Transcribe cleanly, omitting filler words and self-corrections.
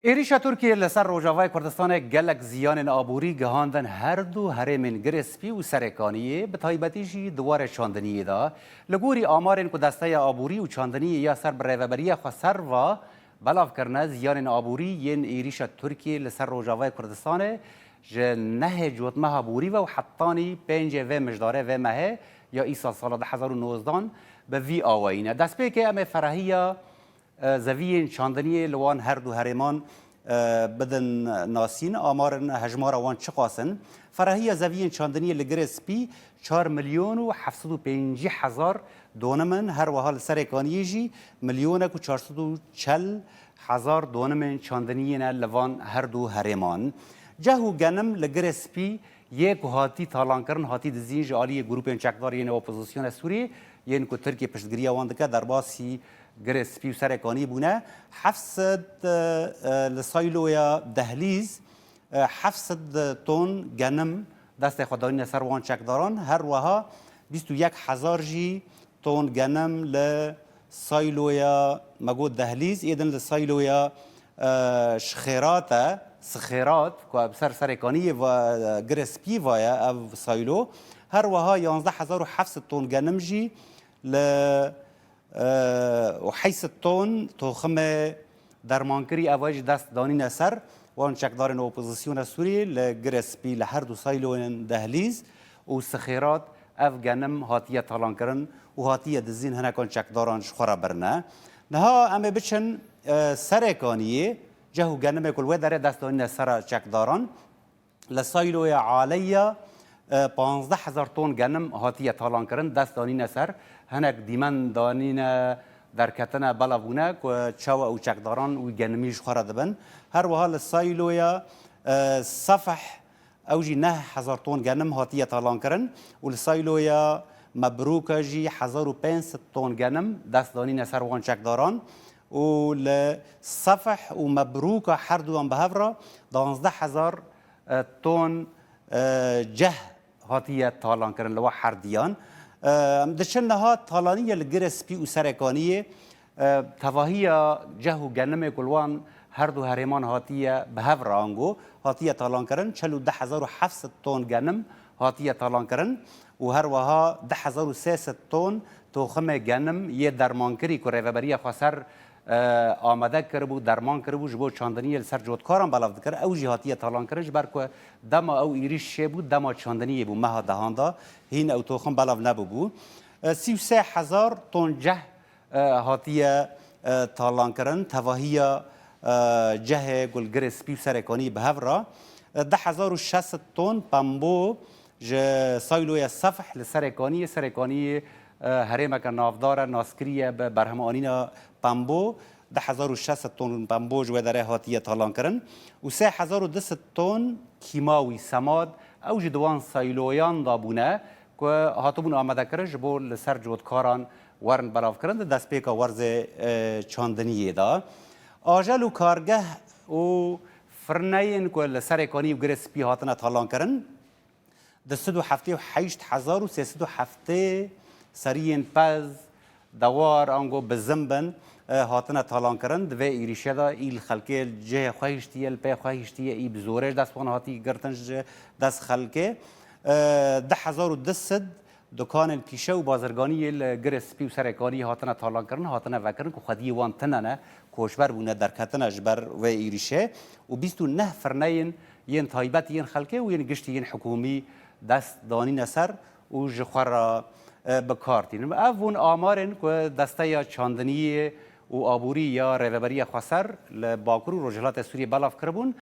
ایریشا ترکیه لسر روجاوای کردستان گلک زیان آبوری گهاندن هر دو هرمین گرسپی و سرکانیه به تایبتیشی دوار چاندنیه دا لگوری آمارین که دسته آبوری و چاندنیه یا سر برایوبری خسر و بلاف کرنه زیان آبوری ین ایریشا ترکیه لسر روجاوای کردستان جه نه جوتمه آبوری و حطانی پنج و مجداره و مه یا ایسا سال 2019 به وی آوینه دست به که ام فرهیه زوین چاندنی لوان هر دو هرمان بدن ناسین آمارن هجمار وان چقاسن فرهی زوین چاندنی لگرسپی 4 میلیون و 750 هزار دونمن هر وحال سرکانیجی میلیون و 440 هزار دونمن چاندنی لوان هر دو هرمان جهو گنم لگرسپی یک هاتی تالان کرن هاتی دزین جالی گروپ چکدار یعنی اپوزیسیون سوریه یعنی که ترکیه پشتگیری وان دکه در باسی گرسپی و سرکانی بونه 700 لسایلویا دهلیز 700 تن گنم دست خداوند سر وان چکداران هر وها 21,000 جی تن گنم لسایلویا مگود دهلیز ایدن لسایلویا شخیرات سخیرات که سرکانی و گرسپی ویا او سایلو هر وها 11,700 تن گنم جی و حیث تون توخم درمانکری اواج دست دانین سر وان چکدارن اپوزیسیون سوری لگرسپی لهر دو سایلون دهلیز و سخیرات اف گنم هاتیه تالان کرن و هاتیه دزین هنکان چکداران شخورا برنه نها امه بچن سرکانیه جهو گنم کل و داره دست دانین سر چکداران لسایلوی عالیه 15,000 تن گنم هاتیه تالان کرن دست دانین سر هنک دیمن دانین در کتن بلافونه که چاو او چکداران و گنمیش خورده دبن هر وحال سایلویا صفح اوجی 9,000 تن گنم هاتیه تالان کرن و سایلویا مبروکه جی 1,500 تن گنم دست دانین سر وان چکداران و لصفح و مبروکه هر دوان به هفرا 12,000 تن جه هاتیه تالان کرن لوا هر دیان دشن نها تالانیه لگرسپی و سرکانیه تواهی جهو گنم کلوان هر دو هرمان هاتیه به هفر آنگو هاتیه تالان کرن 14,700 تن گنم هاتیه تالان کرن و هر وها 10,300 تن توخم گنم یه درمانکری که ریوبری خسر آماده کربو درمان کربو جبو چاندنی سر جودکاران بلاف دکر او جهاتیه تالان کرج بر که دما او ایریش شه بود دما چاندنی بو مها دهاندا هین او توخم بلاف نبو 33,000 تن جه هاتیه تالان کرن تواهی جه گلگرسپی سرکانی به هفرا 10,600 تن پامبو ج سایلوی صفح لسرکانی هرمه که نافدار ناسکریه به برهمانینا پامبو 10,600 تن پامبو جو داره هاتیه تالان کرن و 3,200 تن کیماوی سماد او جدوان سایلویان دابونه که هاتبون آمده کرن جبو لسر جودکاران ورن بلاف کرن دست پیکا ورز چاندنیه دا آجل و کارگه و فرنین که لسرکانی و گرسپی هاتنا تالان کرن دست دو هفته و 8,307 سریین پز دوار آنگو بزنبن هاتنا تالان کرن دوی ایریشه دا ایل خلکه جه خواهشتیه الپی خواهشتیه ای بزورش دست وان هاتی گرتنش دست خلکه 10,200 دکان پیشه و بازرگانی گرسپی و سرکانی هاتنا تالان کرن هاتنا وکرن که خودی وان تننه کوشبر بونه در کتنش بر و ایریشه و 29 فرنین ین تایبت ین خلکه و ین گشتی ین حکومی دست دانین سر و جخور بکارتین اون آمارن که دسته چاندنی و آبوری یا ریوبری خسر لباکرو رجلات سوریه بلاف کربون